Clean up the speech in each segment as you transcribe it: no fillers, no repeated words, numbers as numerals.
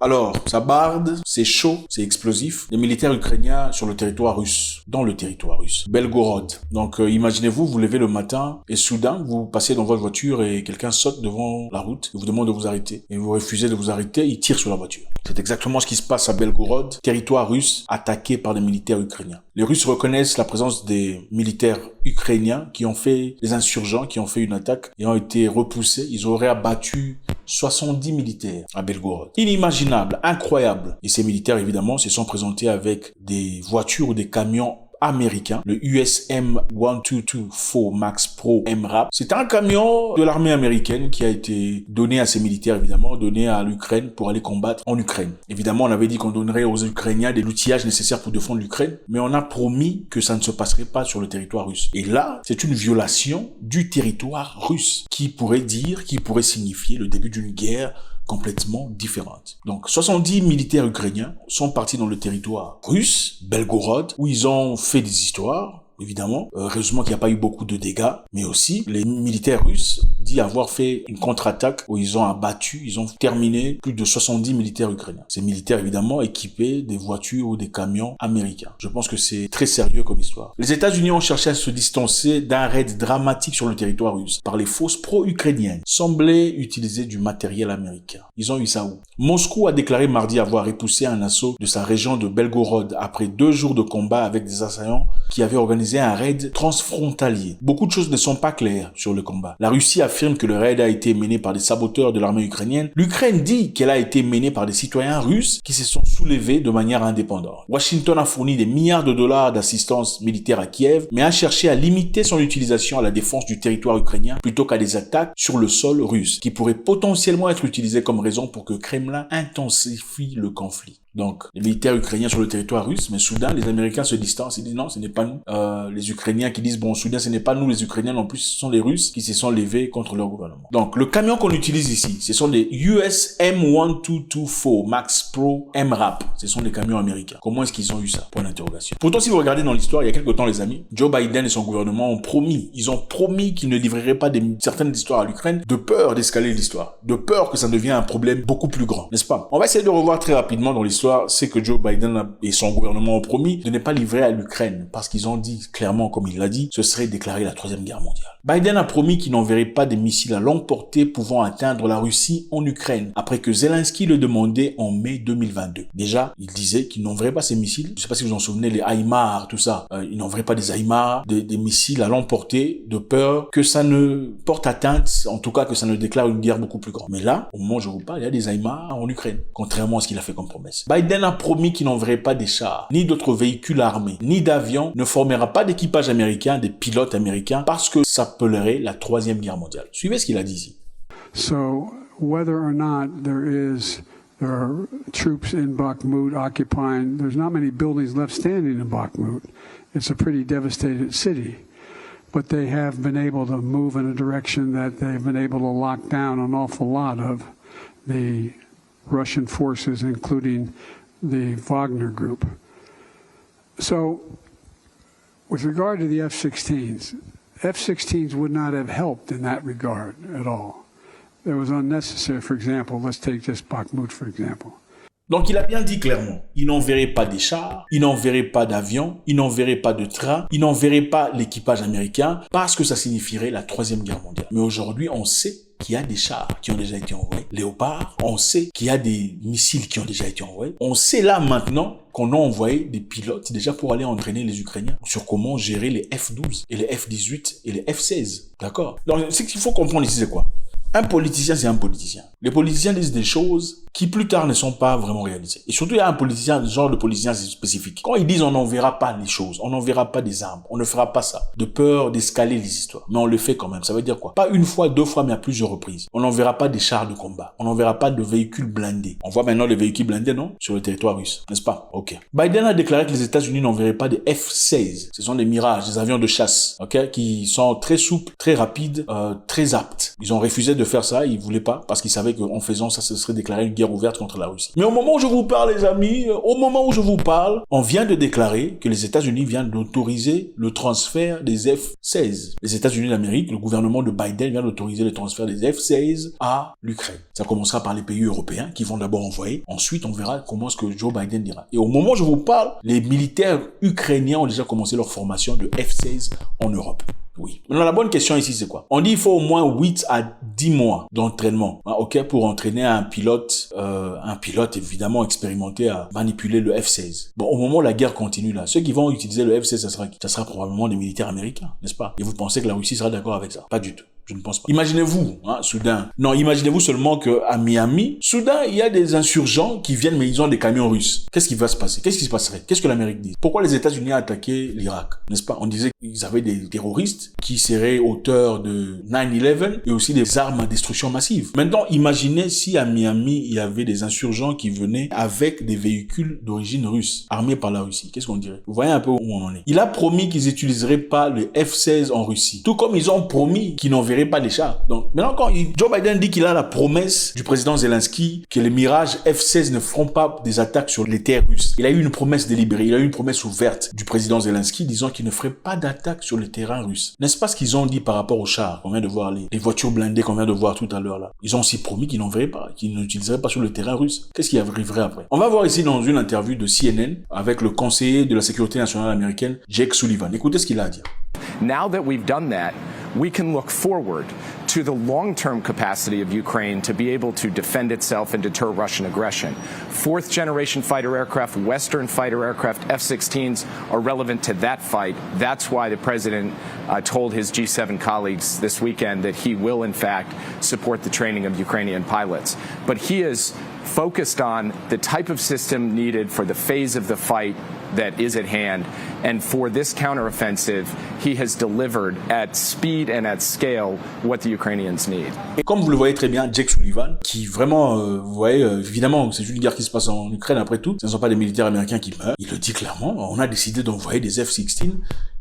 Alors, ça barde, c'est chaud, c'est explosif. Les militaires ukrainiens sur le territoire russe, dans le territoire russe, Belgorod. Donc, imaginez-vous, vous levez le matin et soudain, vous passez dans votre voiture et quelqu'un saute devant la route et vous demande de vous arrêter. Et vous refusez de vous arrêter, il tire sur la voiture. C'est exactement ce qui se passe à Belgorod, territoire russe attaqué par les militaires ukrainiens. Les Russes reconnaissent la présence des militaires ukrainiens qui ont fait, des insurgents qui ont fait une attaque et ont été repoussés. Ils auraient abattu 70 militaires à Belgorod. Inimaginable, incroyable. Et ces militaires, évidemment, se sont présentés avec des voitures ou des camions américain, le USM 1224 Max Pro MRAP. C'est un camion de l'armée américaine qui a été donné à ces militaires, évidemment, donné à l'Ukraine pour aller combattre en Ukraine. Évidemment, on avait dit qu'on donnerait aux Ukrainiens des outillages nécessaires pour défendre l'Ukraine, mais on a promis que ça ne se passerait pas sur le territoire russe. Et là, c'est une violation du territoire russe qui pourrait signifier le début d'une guerre complètement différente. Donc, 70 militaires ukrainiens sont partis dans le territoire russe, Belgorod, où ils ont fait des histoires, évidemment. Heureusement qu'il n'y a pas eu beaucoup de dégâts, mais aussi les militaires russes disent avoir fait une contre-attaque où ils ont ils ont terminé plus de 70 militaires ukrainiens. Ces militaires, évidemment, équipés des voitures ou des camions américains. Je pense que c'est très sérieux comme histoire. Les États-Unis ont cherché à se distancer d'un raid dramatique sur le territoire russe par les forces pro-ukrainiennes, semblaient utiliser du matériel américain. Ils ont eu ça où? Moscou a déclaré mardi avoir repoussé un assaut de sa région de Belgorod après 2 jours de combat avec des assaillants qui avaient organisé un raid transfrontalier. Beaucoup de choses ne sont pas claires sur le combat. La Russie affirme que le raid a été mené par des saboteurs de l'armée ukrainienne. L'Ukraine dit qu'elle a été menée par des citoyens russes qui se sont soulevés de manière indépendante. Washington a fourni des milliards de dollars d'assistance militaire à Kiev, mais a cherché à limiter son utilisation à la défense du territoire ukrainien plutôt qu'à des attaques sur le sol russe, qui pourraient potentiellement être utilisées comme raison pour que Kremlin intensifie le conflit. Donc, les militaires ukrainiens sur le territoire russe, mais soudain, les Américains se distancent. Ils disent non, ce n'est pas nous. Les Ukrainiens qui disent, bon, soudain, ce n'est pas nous, les Ukrainiens non plus, ce sont les Russes qui se sont levés contre leur gouvernement. Donc, le camion qu'on utilise ici, ce sont des USM 1224 Max Pro MRAP. Ce sont des camions américains. Comment est-ce qu'ils ont eu ça? Point d'interrogation. Pourtant, si vous regardez dans l'histoire, il y a quelque temps, les amis, Joe Biden et son gouvernement ont promis qu'ils ne livreraient pas certaines histoires à l'Ukraine de peur d'escaler l'histoire, de peur que ça devienne un problème beaucoup plus grand, n'est-ce pas? On va essayer de revoir très rapidement dans l'histoire. C'est que Joe Biden et son gouvernement ont promis de ne pas livrer à l'Ukraine parce qu'ils ont dit clairement, comme il l'a dit, ce serait déclarer la Troisième Guerre mondiale. Biden a promis qu'il n'enverrait pas des missiles à longue portée pouvant atteindre la Russie en Ukraine après que Zelensky le demandait en mai 2022. Déjà, il disait qu'il n'enverrait pas ces missiles. Je ne sais pas si vous en souvenez, les HIMARS, tout ça. Il n'enverrait pas des HIMARS, des missiles à longue portée de peur que ça ne porte atteinte, en tout cas que ça ne déclare une guerre beaucoup plus grande. Mais là, au moment où je vous parle, il y a des HIMARS en Ukraine, contrairement à ce qu'il a fait comme promesse. Biden a promis qu'il n'enverrait pas des chars, ni d'autres véhicules armés, ni d'avions, ne formera pas d'équipage américain, des pilotes américains, parce que ça s'appellerait la Troisième Guerre mondiale. Suivez ce qu'il a dit ici. So, whether or not there are troops in Bakhmut occupying, there's not many buildings left standing in Bakhmut. It's a pretty devastated city. But they have been able to move in a direction that they've been able to lock down an awful lot of the Russian forces, including the Wagner Group. So, with regard to the F-16s, F-16s would not have helped in that regard at all. It was unnecessary. For example, let's take just Bakhmut, for example. Donc il a bien dit clairement, il n'enverrait pas des chars, il n'enverrait pas d'avions, il n'enverrait pas de trains, il n'enverrait pas l'équipage américain parce que ça signifierait la Troisième Guerre mondiale. Mais aujourd'hui, on sait qu'il y a des chars qui ont déjà été envoyés, Léopard, on sait qu'il y a des missiles qui ont déjà été envoyés, on sait là maintenant qu'on a envoyé des pilotes déjà pour aller entraîner les Ukrainiens sur comment gérer les F-12 et les F-18 et les F-16, d'accord? Donc ce qu'il faut comprendre ici, c'est quoi? Un politicien, c'est un politicien. Les politiciens disent des choses qui plus tard ne sont pas vraiment réalisées. Et surtout, il y a un politicien, genre de politicien spécifique. Quand ils disent on n'enverra pas les choses, on n'enverra pas des armes, on ne fera pas ça, de peur d'escaler les histoires. Mais on le fait quand même. Ça veut dire quoi? Pas une fois, 2 fois, mais à plusieurs reprises. On n'enverra pas des chars de combat. On n'enverra pas de véhicules blindés. On voit maintenant les véhicules blindés, non? Sur le territoire russe. N'est-ce pas? Ok. Biden a déclaré que les États-Unis n'enverraient pas des F-16. Ce sont des Mirage, des avions de chasse, ok? Qui sont très souples, très rapides, très aptes. Ils ont refusé de faire ça. Ils voulaient pas parce qu'ils savaient qu'en faisant ça, ce serait déclaré une guerre guerre ouverte contre la Russie. Mais au moment où je vous parle, les amis, au moment où je vous parle, on vient de déclarer que les États-Unis viennent d'autoriser le transfert des F-16. Les États-Unis d'Amérique, le gouvernement de Biden vient d'autoriser le transfert des F-16 à l'Ukraine. Ça commencera par les pays européens qui vont d'abord envoyer. Ensuite, on verra comment est-ce que Joe Biden dira. Et au moment où je vous parle, les militaires ukrainiens ont déjà commencé leur formation de F-16 en Europe. Oui. Maintenant, la bonne question ici, c'est quoi? On dit il faut au moins 8 à 10 mois d'entraînement, ok, pour entraîner un pilote évidemment expérimenté à manipuler le F-16. Bon, au moment où la guerre continue là, ceux qui vont utiliser le F-16, ça sera probablement des militaires américains, n'est-ce pas? Et vous pensez que la Russie sera d'accord avec ça? Pas du tout. Je ne pense pas. Imaginez-vous, soudain. Non, imaginez-vous seulement qu'à Miami, soudain, il y a des insurgents qui viennent, mais ils ont des camions russes. Qu'est-ce qui va se passer? Qu'est-ce qui se passerait? Qu'est-ce que l'Amérique dit? Pourquoi les États-Unis ont attaqué l'Irak? N'est-ce pas? On disait qu'ils avaient des terroristes qui seraient auteurs de 9/11 et aussi des armes à destruction massive. Maintenant, imaginez si à Miami, il y avait des insurgents qui venaient avec des véhicules d'origine russe, armés par la Russie. Qu'est-ce qu'on dirait? Vous voyez un peu où on en est. Il a promis qu'ils n'utiliseraient pas le F-16 en Russie. Tout comme ils ont promis qu'ils n'enverraient pas les chars. Donc, maintenant, quand Joe Biden dit qu'il a la promesse du président Zelensky que les Mirage F-16 ne feront pas des attaques sur les terres russes. Il a eu une promesse délibérée, il a eu une promesse ouverte du président Zelensky disant qu'il ne ferait pas d'attaque sur les terrains russes. N'est-ce pas ce qu'ils ont dit par rapport aux chars qu'on vient de voir, les voitures blindées qu'on vient de voir tout à l'heure là? Ils ont aussi promis qu'ils n'enverraient pas, qu'ils n'utiliseraient pas sur le terrain russe. Qu'est-ce qui arriverait après? On va voir ici dans une interview de CNN avec le conseiller de la sécurité nationale américaine, Jake Sullivan. Écoutez ce qu'il a à dire. Now that we've done that, we can look forward to the long-term capacity of Ukraine to be able to defend itself and deter Russian aggression. Fourth-generation fighter aircraft, Western fighter aircraft, F-16s are relevant to that fight. That's why the president told his G7 colleagues this weekend that he will, in fact, support the training of Ukrainian pilots. But he is focused on the type of system needed for the phase of the fight that is at hand. And for this counteroffensive, he has delivered at speed and at scale what the Ukrainians need. Et comme vous le voyez très bien, Jake Sullivan, qui vraiment, vous voyez, évidemment, c'est une guerre qui se passe en Ukraine après tout. Ce ne sont pas des militaires américains qui meurent. Il le dit clairement. On a décidé d'envoyer des F-16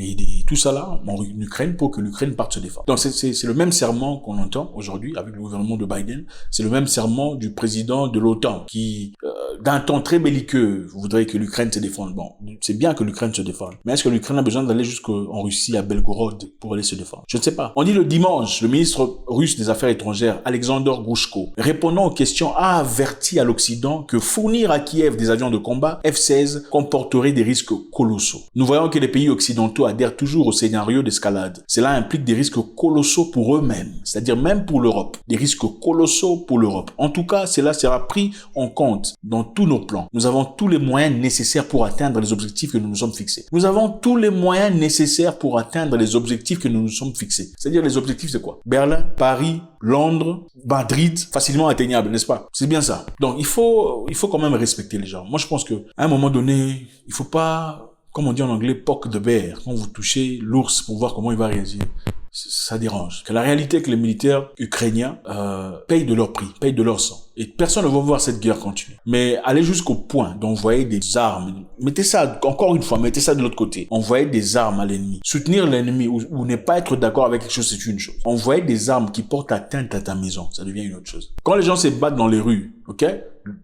et tout ça là en Ukraine pour que l'Ukraine parte se défendre. Donc c'est le même serment qu'on entend aujourd'hui avec le gouvernement de Biden. C'est le même serment du président de l'OTAN qui, d'un ton très belliqueux, voudrait que l'Ukraine se défende. Bon, c'est bien que l'Ukraine se défende. Mais est-ce que l'Ukraine a besoin d'aller jusqu'en Russie, à Belgorod, pour aller se défendre? Je ne sais pas. On dit le dimanche, le ministre russe des Affaires étrangères, Alexander Grushko, répondant aux questions, a averti à l'Occident que fournir à Kiev des avions de combat F-16 comporterait des risques colossaux. Nous voyons que les pays occidentaux adhèrent toujours au scénario d'escalade. Cela implique des risques colossaux pour eux-mêmes, c'est-à-dire même pour l'Europe. Des risques colossaux pour l'Europe. En tout cas, cela sera pris en compte dans tous nos plans. Nous avons tous les moyens nécessaires pour atteindre les objectifs que nous nous sommes fixés. Nous avons tous les moyens nécessaires pour atteindre les objectifs que nous nous sommes fixés. C'est-à-dire les objectifs, c'est quoi? Berlin, Paris, Londres, Madrid, facilement atteignable, n'est-ce pas? C'est bien ça. Donc, il faut quand même respecter les gens. Moi, je pense que, à un moment donné, il faut pas, comme on dit en anglais, poke the bear. Quand vous touchez l'ours pour voir comment il va réagir. Ça dérange. Que la réalité est que les militaires ukrainiens payent de leur prix, payent de leur sang. Et personne ne va voir cette guerre continuer. Mais aller jusqu'au point d'envoyer des armes, mettez ça, encore une fois, mettez ça de l'autre côté. Envoyer des armes à l'ennemi. Soutenir l'ennemi ou ne pas être d'accord avec quelque chose, c'est une chose. Envoyer des armes qui portent atteinte à ta maison, ça devient une autre chose. Quand les gens se battent dans les rues, ok?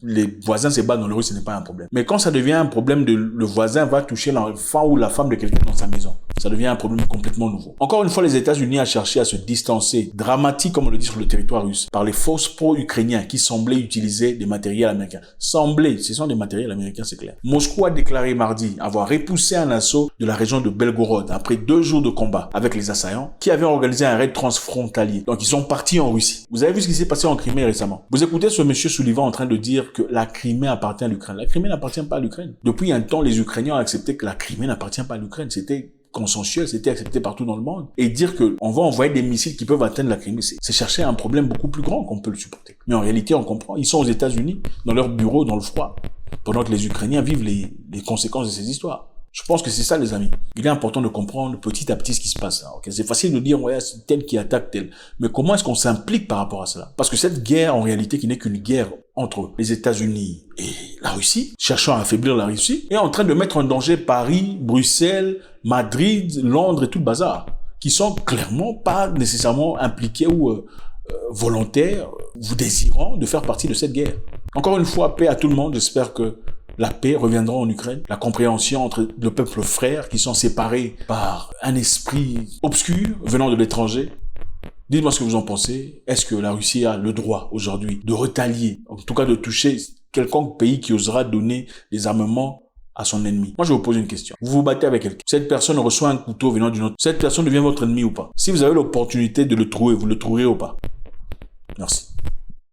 Les voisins se battent dans les rues, ce n'est pas un problème. Mais quand ça devient un problème de le voisin va toucher l'enfant ou la femme de quelqu'un dans sa maison, ça devient un problème complètement nouveau. Encore une fois, les États-Unis ont cherché à se distancer, dramatique comme on le dit sur le territoire russe, par les forces pro-ukrainiens qui semblaient utiliser des matériels américains. Semblaient, ce sont des matériels américains, c'est clair. Moscou a déclaré mardi avoir repoussé un assaut de la région de Belgorod après 2 jours de combat avec les assaillants qui avaient organisé un raid transfrontalier. Donc ils sont partis en Russie. Vous avez vu ce qui s'est passé en Crimée récemment. Vous écoutez ce monsieur Sullivan en train de dire que la Crimée appartient à l'Ukraine. La Crimée n'appartient pas à l'Ukraine. Depuis un temps, les Ukrainiens ont accepté que la Crimée n'appartient pas à l'Ukraine. C'était consensuel, c'était accepté partout dans le monde. Et dire que on va envoyer des missiles qui peuvent atteindre la Crimée, c'est chercher un problème beaucoup plus grand qu'on peut le supporter. Mais en réalité, on comprend. Ils sont aux États-Unis, dans leur bureau, dans le froid, pendant que les Ukrainiens vivent les conséquences de ces histoires. Je pense que c'est ça, les amis. Il est important de comprendre petit à petit ce qui se passe. Okay? C'est facile de dire, ouais, c'est tel qui attaque tel. Mais comment est-ce qu'on s'implique par rapport à cela? Parce que cette guerre, en réalité, qui n'est qu'une guerre entre les États-Unis et la Russie, cherchant à affaiblir la Russie, est en train de mettre en danger Paris, Bruxelles, Madrid, Londres et tout le bazar, qui sont clairement pas nécessairement impliqués ou volontaires ou désirants de faire partie de cette guerre. Encore une fois, paix à tout le monde. J'espère que la paix reviendra en Ukraine. La compréhension entre le peuple frère qui sont séparés par un esprit obscur venant de l'étranger. Dites-moi ce que vous en pensez. Est-ce que la Russie a le droit aujourd'hui de retalier, en tout cas de toucher quelconque pays qui osera donner des armements à son ennemi? Moi, je vous pose une question. Vous vous battez avec quelqu'un. Cette personne reçoit un couteau venant d'une autre. Cette personne devient votre ennemi ou pas? Si vous avez l'opportunité de le trouver, vous le trouverez ou pas? Merci.